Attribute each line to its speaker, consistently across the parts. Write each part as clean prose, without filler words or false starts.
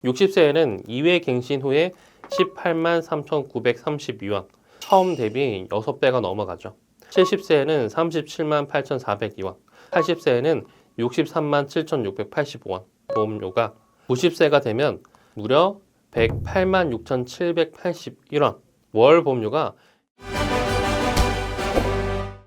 Speaker 1: 60세에는 2회 갱신 후에 18만 3,932원, 처음 대비 6배가 넘어가죠. 70세에는 37만 8,402원, 80세에는 63만 7,685원 보험료가 90세가 되면 무려 108만 6,781원 월 보험료가.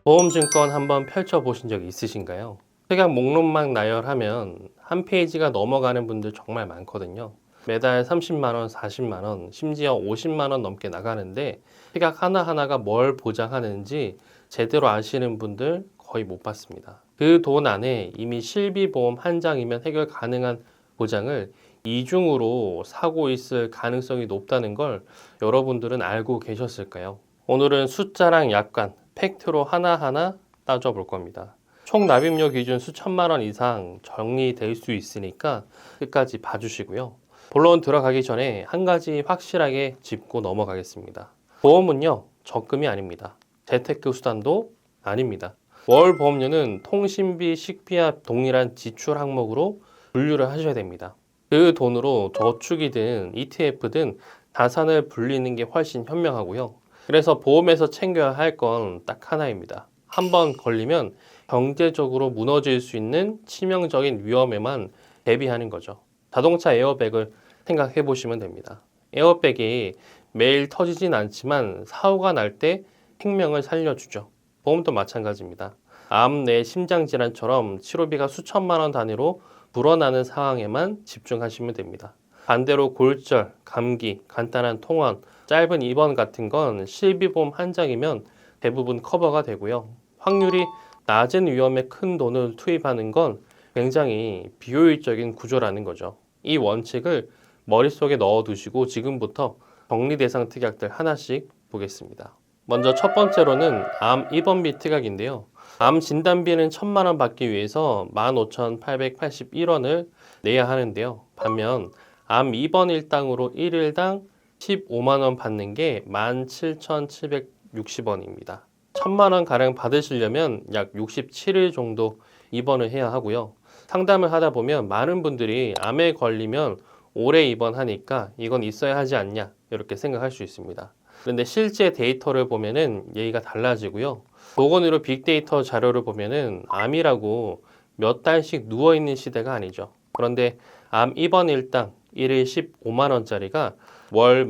Speaker 1: 보험증권 한번 펼쳐보신 적 있으신가요? 특약 목록만 나열하면 한 페이지가 넘어가는 분들 정말 많거든요. 매달 30만원, 40만원, 심지어 50만원 넘게 나가는데 특약 하나하나가 뭘 보장하는지 제대로 아시는 분들 거의 못 봤습니다. 그 돈 안에 이미 실비보험 한 장이면 해결 가능한 보장을 이중으로 사고 있을 가능성이 높다는 걸 여러분들은 알고 계셨을까요? 오늘은 숫자랑 약관, 팩트로 하나하나 따져볼 겁니다. 총 납입료 기준 수천만 원 이상 정리될 수 있으니까 끝까지 봐주시고요. 본론 들어가기 전에 한 가지 확실하게 짚고 넘어가겠습니다. 보험은요, 적금이 아닙니다. 재테크 수단도 아닙니다. 월 보험료는 통신비, 식비와 동일한 지출 항목으로 분류를 하셔야 됩니다. 그 돈으로 저축이든 ETF든 자산을 불리는 게 훨씬 현명하고요. 그래서 보험에서 챙겨야 할 건 딱 하나입니다. 한번 걸리면 경제적으로 무너질 수 있는 치명적인 위험에만 대비하는 거죠. 자동차 에어백을 생각해 보시면 됩니다. 에어백이 매일 터지진 않지만 사고가 날 때 생명을 살려주죠. 보험도 마찬가지입니다. 암 내 심장질환처럼 치료비가 수천만 원 단위로 불어나는 상황에만 집중하시면 됩니다. 반대로 골절, 감기, 간단한 통원, 짧은 입원 같은 건 실비보험 한 장이면 대부분 커버가 되고요. 확률이 낮은 위험에 큰 돈을 투입하는 건 굉장히 비효율적인 구조라는 거죠. 이 원칙을 머릿속에 넣어두시고 지금부터 정리대상 특약들 하나씩 보겠습니다. 먼저 첫 번째로는 암 입원비 특약인데요. 암 진단비는 1,000만 원 받기 위해서 15,881원을 내야 하는데요. 반면 암 입원 일당으로 1일당 15만 원 받는 게 17,760원입니다. 1,000만 원 가량 받으시려면 약 67일 정도 입원을 해야 하고요. 상담을 하다 보면 많은 분들이 암에 걸리면 오래 입원하니까 이건 있어야 하지 않냐 이렇게 생각할 수 있습니다. 그런데 실제 데이터를 보면은 얘기가 달라지고요. 보건의료 빅데이터 자료를 보면은 암이라고 몇 달씩 누워있는 시대가 아니죠. 그런데 암 입원 일당 1일 15만 원짜리가 월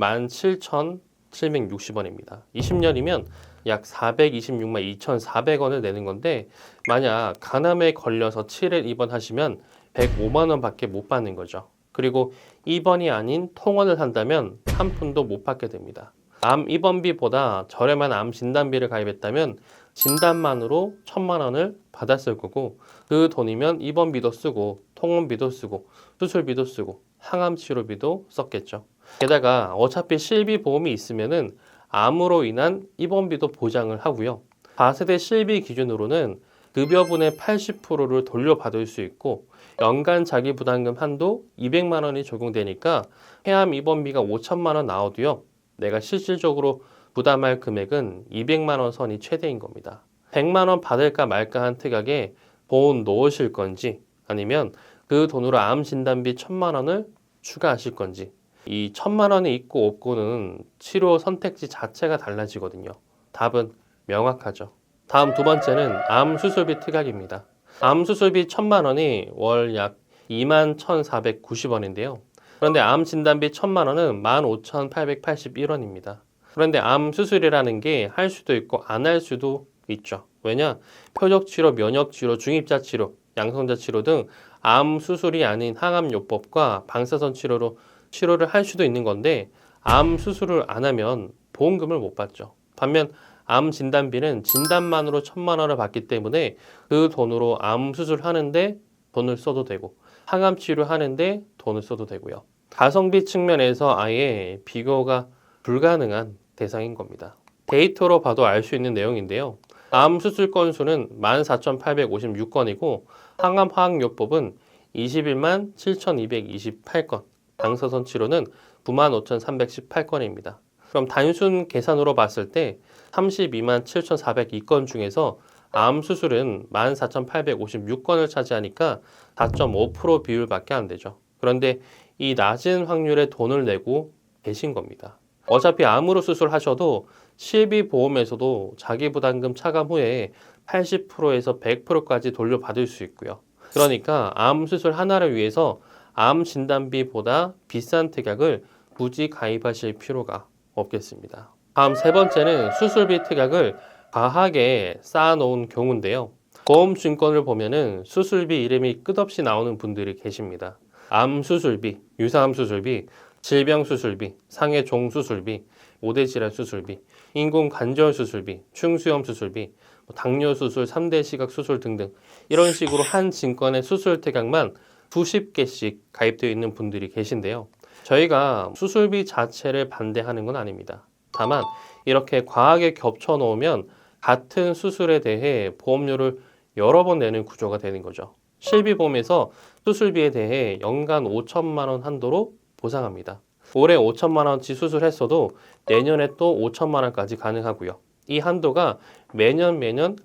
Speaker 1: 17,760원입니다. 20년이면 약 426만 2,400원을 내는 건데 만약 간암에 걸려서 7일 입원하시면 105만 원밖에 못 받는 거죠. 그리고 입원이 아닌 통원을 한다면 한 푼도 못 받게 됩니다. 암 입원비보다 저렴한 암 진단비를 가입했다면 진단만으로 1,000만 원을 받았을 거고 그 돈이면 입원비도 쓰고 통원비도 쓰고 수술비도 쓰고 항암 치료비도 썼겠죠. 게다가 어차피 실비보험이 있으면은 암으로 인한 입원비도 보장을 하고요. 4세대 실비 기준으로는 급여분의 80%를 돌려받을 수 있고 연간 자기부담금 한도 200만 원이 적용되니까 폐암 입원비가 5천만 원 나와도요. 내가 실질적으로 부담할 금액은 200만 원 선이 최대인 겁니다. 100만 원 받을까 말까 한 특약에 보험 넣으실 건지 아니면 그 돈으로 암 진단비 1,000만 원을 추가하실 건지 이 1,000만 원이 있고 없고는 치료 선택지 자체가 달라지거든요. 답은 명확하죠. 다음 두 번째는 암 수술비 특약입니다. 암 수술비 1,000만 원이 월 약 21,490원인데요. 그런데 암 진단비 1,000만 원은 15,881원입니다. 그런데 암 수술이라는 게 할 수도 있고 안 할 수도 있죠. 왜냐? 표적 치료, 면역 치료, 중입자 치료, 양성자 치료 등 암 수술이 아닌 항암요법과 방사선 치료로 치료를 할 수도 있는 건데 암 수술을 안 하면 보험금을 못 받죠. 반면 암 진단비는 진단만으로 1,000만 원을 받기 때문에 그 돈으로 암 수술하는데 돈을 써도 되고 항암 치료하는데 돈을 써도 되고요. 가성비 측면에서 아예 비교가 불가능한 대상인 겁니다. 데이터로 봐도 알 수 있는 내용인데요. 암 수술 건수는 14,856건이고 항암 화학요법은 21만 7,228건, 방사선 치료는 95,318건입니다. 그럼 단순 계산으로 봤을 때 32만 7,402건 중에서 암 수술은 14,856건을 차지하니까 4.5% 비율밖에 안 되죠. 그런데 이 낮은 확률의 돈을 내고 계신 겁니다. 어차피 암으로 수술하셔도 실비보험에서도 자기부담금 차감 후에 80%에서 100%까지 돌려받을 수 있고요. 그러니까 암 수술 하나를 위해서 암 진단비보다 비싼 특약을 굳이 가입하실 필요가 없겠습니다. 다음 세 번째는 수술비 특약을 과하게 쌓아놓은 경우인데요. 보험증권을 보면은 수술비 이름이 끝없이 나오는 분들이 계십니다. 암 수술비, 유사암 수술비, 질병 수술비, 상해종 수술비, 모대질환 수술비, 인공관절 수술비, 충수염 수술비, 당뇨 수술, 3대 시각 수술 등등 이런 식으로 한 증권의 수술 특약만 수십 개씩 가입되어 있는 분들이 계신데요. 저희가 수술비 자체를 반대하는 건 아닙니다. 다만 이렇게 과하게 겹쳐 놓으면 같은 수술에 대해 보험료를 여러 번 내는 구조가 되는 거죠. 실비보험에서 수술비에 대해 연간 5천만 원 한도로 보상합니다. 올해 5천만 원치 수술했어도 내년에 또 5천만 원까지 가능하고요. 이 한도가 매년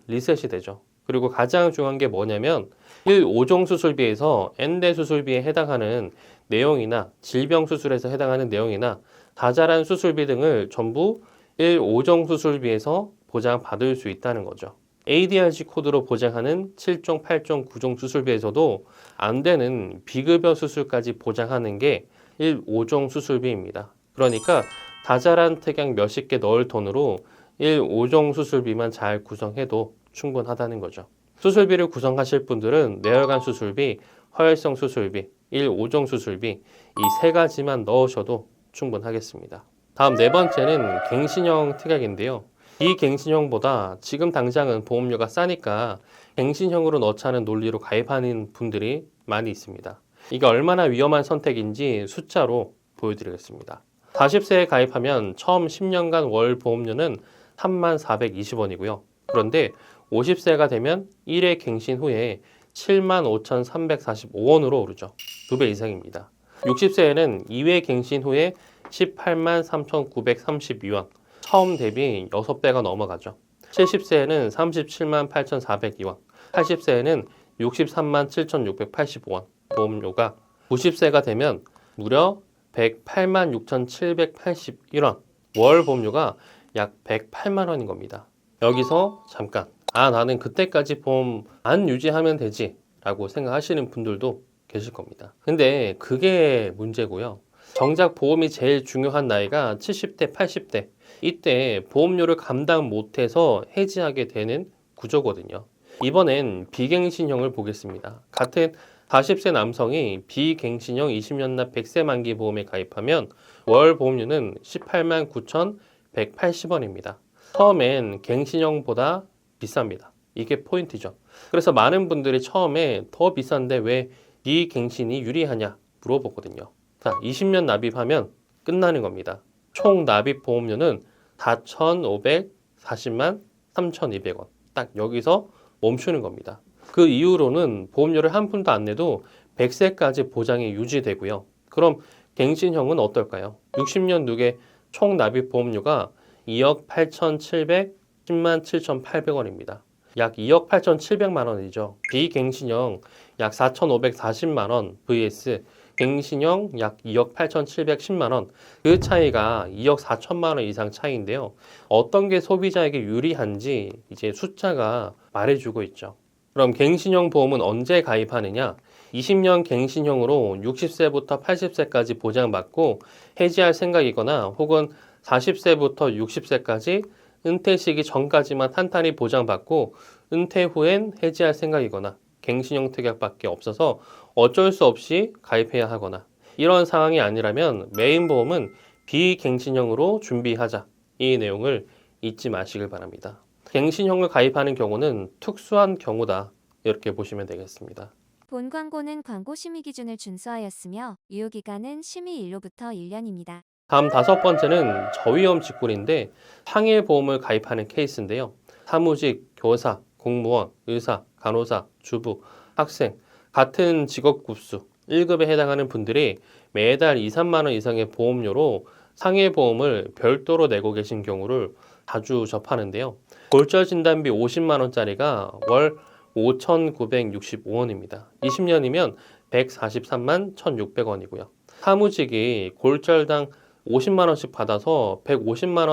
Speaker 1: 리셋이 되죠. 그리고 가장 중요한 게 뭐냐면 1/5종 수술비에서 N대 수술비에 해당하는 내용이나 질병 수술에서 해당하는 내용이나 다자란 수술비 등을 전부 1/5종 수술비에서 보장받을 수 있다는 거죠. ADRG 코드로 보장하는 7종, 8종, 9종 수술비에서도 안 되는 비급여 수술까지 보장하는 게 1/5종 수술비입니다. 그러니까 다자란 특약 몇십 개 넣을 돈으로 1/5종 수술비만 잘 구성해도 충분하다는 거죠. 수술비를 구성하실 분들은 뇌혈관 수술비, 허혈성 수술비, 1/5종 수술비 이 세 가지만 넣으셔도 충분하겠습니다. 다음 네 번째는 갱신형 특약인데요. 이 갱신형보다 지금 당장은 보험료가 싸니까 갱신형으로 넣자는 논리로 가입하는 분들이 많이 있습니다. 이게 얼마나 위험한 선택인지 숫자로 보여드리겠습니다. 40세에 가입하면 처음 10년간 월 보험료는 3420원이고요. 그런데 50세가 되면 1회 갱신 후에 75,345원으로 오르죠. 2배 이상입니다. 60세에는 2회 갱신 후에 183,932원, 처음 대비 6배가 넘어가죠. 70세에는 378,402원, 80세에는 637,685원 보험료가 90세가 되면 무려 186,781원, 월 보험료가 약 108만 원인 겁니다. 여기서 잠깐 나는 그때까지 보험 안 유지하면 되지 라고 생각하시는 분들도 계실 겁니다. 근데 그게 문제고요. 정작 보험이 제일 중요한 나이가 70대, 80대 이때 보험료를 감당 못해서 해지하게 되는 구조거든요. 이번엔 비갱신형을 보겠습니다. 같은 40세 남성이 비갱신형 20년 납 100세 만기 보험에 가입하면 월 보험료는 189,180원입니다. 처음엔 갱신형보다 비쌉니다. 이게 포인트죠. 그래서 많은 분들이 처음에 더 비싼데 왜 비갱신이 유리하냐 물어보거든요. 자, 20년 납입하면 끝나는 겁니다. 총 납입 보험료는 4,540만 3,200원. 딱 여기서 멈추는 겁니다. 그 이후로는 보험료를 한 푼도 안 내도 100세까지 보장이 유지되고요. 그럼 갱신형은 어떨까요? 60년 누계 총 납입 보험료가 2억 8,710만 7,800원입니다. 약 2억 8,700만 원이죠. 비갱신형 약 4,540만 원 vs 갱신형 약 2억 8,710만 원. 그 차이가 2억 4천만 원 이상 차이인데요. 어떤 게 소비자에게 유리한지 이제 숫자가 말해주고 있죠. 그럼 갱신형 보험은 언제 가입하느냐? 20년 갱신형으로 60세부터 80세까지 보장받고 해지할 생각이거나 혹은 40세부터 60세까지 은퇴 시기 전까지만 탄탄히 보장받고 은퇴 후엔 해지할 생각이거나 갱신형 특약밖에 없어서 어쩔 수 없이 가입해야 하거나 이런 상황이 아니라면 메인 보험은 비갱신형으로 준비하자. 이 내용을 잊지 마시길 바랍니다. 갱신형을 가입하는 경우는 특수한 경우다. 이렇게 보시면 되겠습니다.
Speaker 2: 본 광고는 광고 심의 기준을 준수하였으며 유효기간은 심의 일로부터 1년입니다.
Speaker 1: 다음 다섯 번째는 저위험 직군인데 상해보험을 가입하는 케이스인데요. 사무직, 교사, 공무원, 의사, 간호사, 주부, 학생 같은 직업 급수 1급에 해당하는 분들이 매달 2, 3만 원 이상의 보험료로 상해보험을 별도로 내고 계신 경우를 자주 접하는데요. 골절 진단비 50만 원짜리가 월 5,965원입니다. 20년이면 143만 1,600원이고요. 사무직이 골절당 50만 원씩 받아서 150만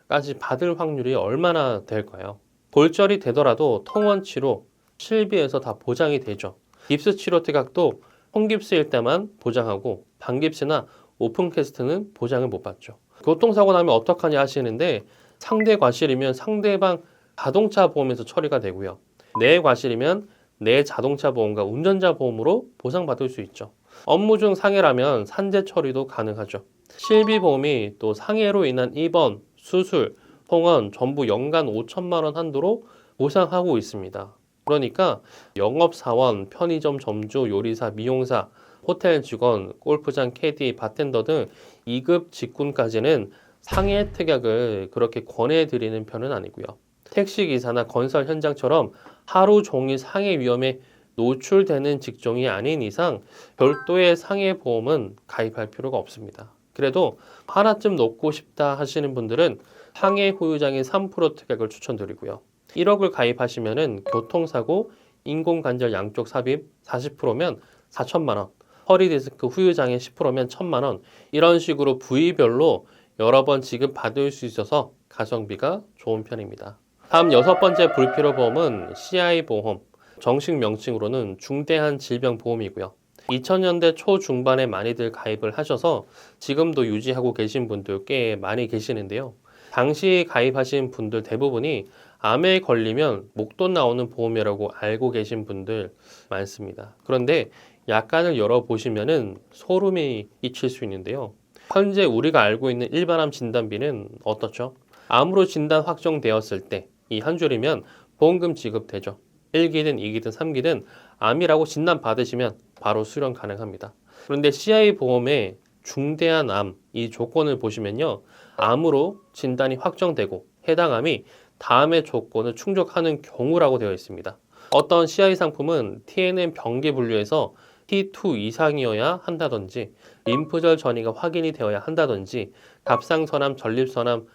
Speaker 1: 원까지 받을 확률이 얼마나 될까요? 골절이 되더라도 통원 치료, 실비에서 다 보장이 되죠. 깁스 치료 특약도 홍깁스일 때만 보장하고 반깁스나 오픈캐스트는 보장을 못 받죠. 교통사고 나면 어떡하냐 하시는데 상대 과실이면 상대방 자동차 보험에서 처리가 되고요. 내 과실이면 내 자동차 보험과 운전자 보험으로 보상받을 수 있죠. 업무 중 상해라면 산재 처리도 가능하죠. 실비보험이 또 상해로 인한 입원, 수술, 통원 전부 연간 5천만 원 한도로 보상하고 있습니다. 그러니까 영업사원, 편의점 점주, 요리사, 미용사, 호텔 직원, 골프장 캐디, 바텐더 등 2급 직군까지는 상해 특약을 그렇게 권해드리는 편은 아니고요. 택시기사나 건설 현장처럼 하루 종일 상해 위험에 노출되는 직종이 아닌 이상 별도의 상해 보험은 가입할 필요가 없습니다. 그래도 하나쯤 놓고 싶다 하시는 분들은 상해 후유장애 3% 특약을 추천드리고요. 1억을 가입하시면은 교통사고, 인공관절 양쪽 삽입 40%면 4천만 원, 허리디스크 후유장애 10%면 1천만 원, 이런 식으로 부위별로 여러 번 지급받을 수 있어서 가성비가 좋은 편입니다. 다음 6번째 불필요보험은 CI보험, 정식 명칭으로는 중대한 질병보험이고요. 2000년대 초중반에 많이들 가입을 하셔서 지금도 유지하고 계신 분들 꽤 많이 계시는데요. 당시 가입하신 분들 대부분이 암에 걸리면 목돈 나오는 보험이라고 알고 계신 분들 많습니다. 그런데 약관을 열어보시면은 소름이 끼칠 수 있는데요. 현재 우리가 알고 있는 일반암 진단비는 어떻죠? 암으로 진단 확정되었을 때 이 한 줄이면 보험금 지급되죠. 1기든 2기든 3기든 암이라고 진단 받으시면 바로 수령 가능합니다. 그런데 CI 보험의 중대한 암 이 조건을 보시면요. 암으로 진단이 확정되고 해당 암이 다음의 조건을 충족하는 경우라고 되어 있습니다. 어떤 CI 상품은 TNM 병기 분류에서 T2 이상이어야 한다든지 림프절 전이가 확인이 되어야 한다든지 갑상선암, 전립선암,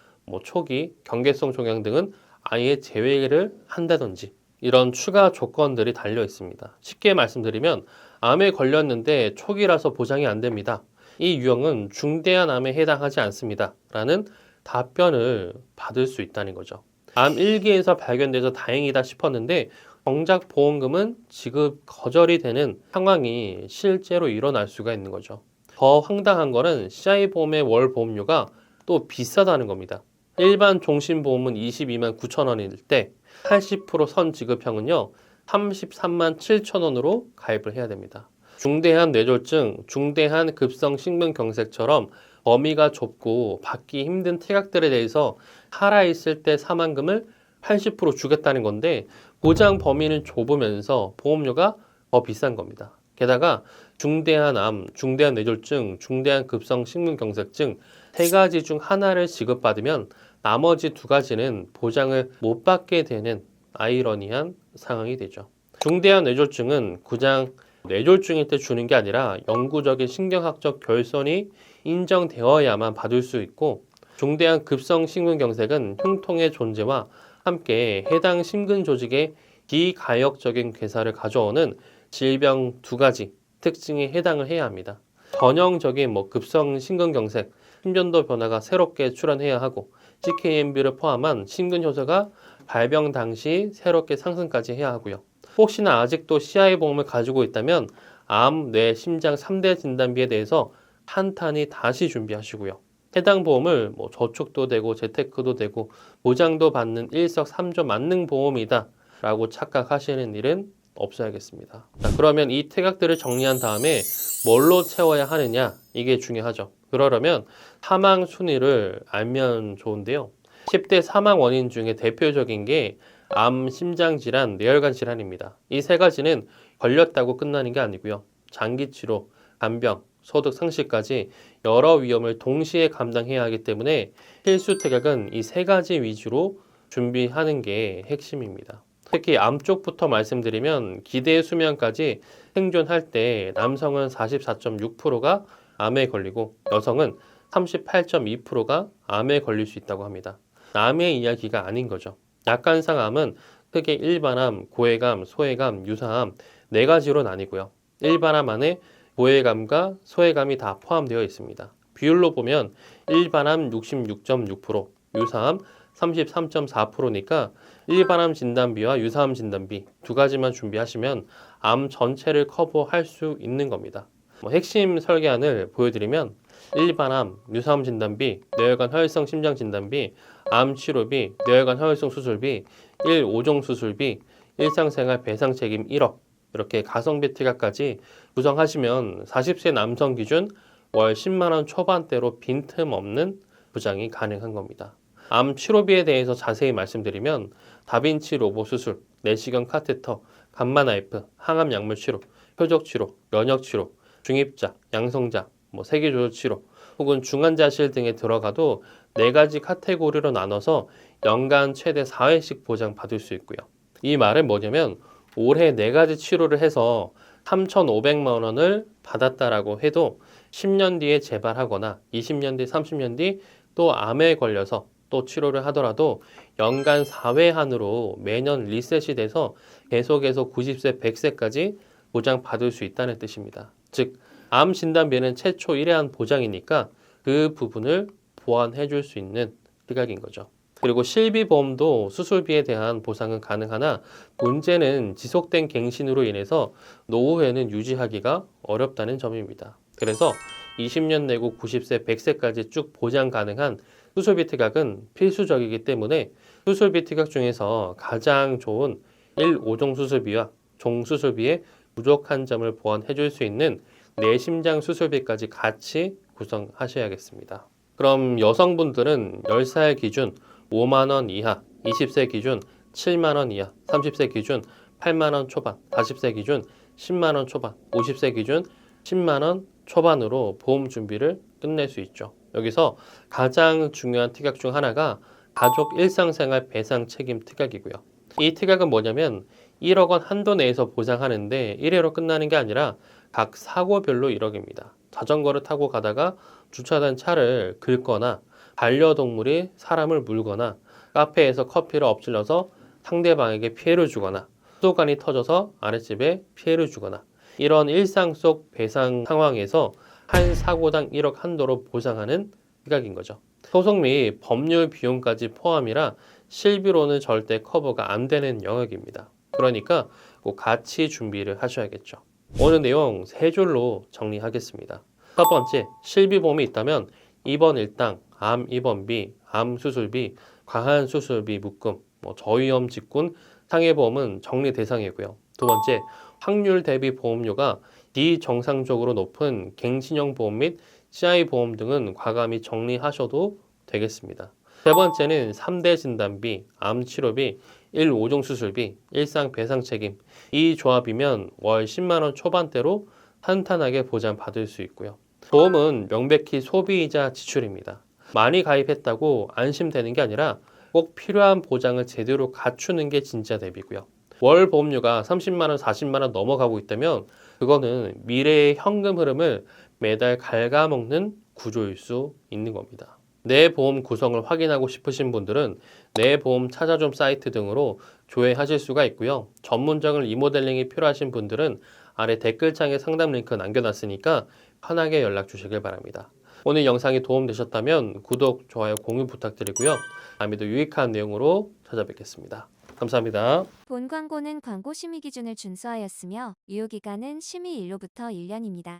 Speaker 1: 초기, 경계성 종양 등은 아예 제외를 한다든지 이런 추가 조건들이 달려 있습니다. 쉽게 말씀드리면 암에 걸렸는데 초기라서 보장이 안 됩니다. 이 유형은 중대한 암에 해당하지 않습니다. 라는 답변을 받을 수 있다는 거죠. 암 1기에서 발견돼서 다행이다 싶었는데 정작 보험금은 지급 거절이 되는 상황이 실제로 일어날 수가 있는 거죠. 더 황당한 거는 CI보험의 월 보험료가 또 비싸다는 겁니다. 일반 종신보험은 22만 9천 원일 때 80% 선지급형은요 33만 7천 원으로 가입을 해야 됩니다. 중대한 뇌졸중, 중대한 급성 심근경색처럼 범위가 좁고 받기 힘든 특약들에 대해서 살아있을 때 사망금을 80% 주겠다는 건데 보장 범위는 좁으면서 보험료가 더 비싼 겁니다. 게다가 중대한 암, 중대한 뇌졸중, 중대한 급성 심근경색증 세 가지 중 하나를 지급받으면 나머지 두 가지는 보장을 못 받게 되는 아이러니한 상황이 되죠. 중대한 뇌졸중은 그냥 뇌졸중일 때 주는 게 아니라 영구적인 신경학적 결손이 인정되어야만 받을 수 있고 중대한 급성 심근경색은 흉통의 존재와 함께 해당 심근 조직의 비가역적인 괴사를 가져오는 질병 두 가지 특징에 해당을 해야 합니다. 전형적인 급성 심근경색, 심전도 변화가 새롭게 출현해야 하고 CKMB를 포함한 심근 효소가 발병 당시 새롭게 상승까지 해야 하고요. 혹시나 아직도 CI 보험을 가지고 있다면 암, 뇌, 심장 3대 진단비에 대해서 한탄히 다시 준비하시고요. 해당 보험을 저축도 되고 재테크도 되고 보장도 받는 일석삼조 만능 보험이다 라고 착각하시는 일은 없어야겠습니다. 자, 그러면 이 특약들을 정리한 다음에 뭘로 채워야 하느냐 이게 중요하죠. 그러려면 사망 순위를 알면 좋은데요. 10대 사망 원인 중에 대표적인 게 암, 심장 질환, 뇌혈관 질환입니다. 이 세 가지는 걸렸다고 끝나는 게 아니고요. 장기 치료, 간병, 소득 상실까지 여러 위험을 동시에 감당해야 하기 때문에 필수 특약은 이 세 가지 위주로 준비하는 게 핵심입니다. 특히 암 쪽부터 말씀드리면 기대 수명까지 생존할 때 남성은 44.6%가 암에 걸리고 여성은 38.2%가 암에 걸릴 수 있다고 합니다. 암의 이야기가 아닌 거죠. 약관상 암은 크게 일반암, 고해감, 소해감, 유사암 네 가지로 나뉘고요. 일반암 안에 보해감과 소해감이 다 포함되어 있습니다. 비율로 보면 일반암 66.6%, 유사암 33.4%니까 일반암 진단비와 유사암 진단비 두 가지만 준비하시면 암 전체를 커버할 수 있는 겁니다. 핵심 설계안을 보여드리면 일반암, 유사암 진단비, 뇌혈관 허혈성 심장 진단비, 암 치료비, 뇌혈관 허혈성 수술비, 5종 수술비, 일상생활 배상 책임 1억 이렇게 가성비 특약까지 구성하시면 40세 남성 기준 월 10만 원 초반대로 빈틈없는 부장이 가능한 겁니다. 암 치료비에 대해서 자세히 말씀드리면 다빈치 로보 수술, 내시경 카테터, 감마 나이프, 항암 약물 치료, 표적 치료, 면역 치료, 중입자, 양성자, 세계 조절 치료 혹은 중환자실 등에 들어가도 4가지 카테고리로 나눠서 연간 최대 4회씩 보장받을 수 있고요. 이 말은 뭐냐면 올해 4가지 치료를 해서 3,500만 원을 받았다라고 해도 10년 뒤에 재발하거나 20년 뒤, 30년 뒤 또 암에 걸려서 또 치료를 하더라도 연간 4회 한으로 매년 리셋이 돼서 계속해서 90세, 100세까지 보장받을 수 있다는 뜻입니다. 즉, 암 진단비는 최초 1회 보장이니까 그 부분을 보완해 줄 수 있는 특약인 거죠. 그리고 실비보험도 수술비에 대한 보상은 가능하나 문제는 지속된 갱신으로 인해서 노후에는 유지하기가 어렵다는 점입니다. 그래서 20년 내고 90세, 100세까지 쭉 보장 가능한 수술비 특약은 필수적이기 때문에 수술비 특약 중에서 가장 좋은 5종 수술비와 종 수술비의 부족한 점을 보완해 줄 수 있는 내심장 수술비까지 같이 구성하셔야겠습니다. 그럼 여성분들은 10살 기준 5만 원 이하, 20세 기준 7만 원 이하, 30세 기준 8만 원 초반, 40세 기준 10만 원 초반, 50세 기준 10만 원 초반으로 보험 준비를 끝낼 수 있죠. 여기서 가장 중요한 특약 중 하나가 가족 일상생활 배상 책임 특약이고요. 이 특약은 뭐냐면 1억 원 한도 내에서 보장하는데 1회로 끝나는 게 아니라 각 사고별로 1억입니다. 자전거를 타고 가다가 주차된 차를 긁거나 반려동물이 사람을 물거나 카페에서 커피를 엎질러서 상대방에게 피해를 주거나 수도관이 터져서 아랫집에 피해를 주거나 이런 일상 속 배상 상황에서 한 사고당 1억 한도로 보상하는 특약인 거죠. 소송 및 법률 비용까지 포함이라 실비로는 절대 커버가 안 되는 영역입니다. 그러니까 꼭 같이 준비를 하셔야겠죠. 오늘 내용 3줄로 정리하겠습니다. 첫 번째, 실비보험이 있다면 입원 일당, 암 입원비, 암 수술비, 과한 수술비 묶음, 저위험 직군, 상해보험은 정리 대상이고요. 두 번째, 확률 대비 보험료가 비정상적으로 높은 갱신형 보험 및 CI 보험 등은 과감히 정리하셔도 되겠습니다. 세 번째는 3대 진단비, 암 치료비, 5종 수술비, 일상 배상 책임. 이 조합이면 월 10만 원 초반대로 탄탄하게 보장받을 수 있고요. 보험은 명백히 소비이자 지출입니다. 많이 가입했다고 안심되는 게 아니라 꼭 필요한 보장을 제대로 갖추는 게 진짜 대비고요. 월 보험료가 30만 원, 40만 원 넘어가고 있다면 그거는 미래의 현금 흐름을 매달 갉아먹는 구조일 수 있는 겁니다. 내 보험 구성을 확인하고 싶으신 분들은 내 보험 찾아좀 사이트 등으로 조회하실 수가 있고요. 전문적인 리모델링이 필요하신 분들은 아래 댓글창에 상담 링크 남겨놨으니까 편하게 연락 주시길 바랍니다. 오늘 영상이 도움되셨다면 구독, 좋아요, 공유 부탁드리고요. 다음에도 유익한 내용으로 찾아뵙겠습니다. 감사합니다.
Speaker 2: 본 광고는 광고 심의 기준을 준수하였으며 유효기간은 심의 일로부터 1년입니다.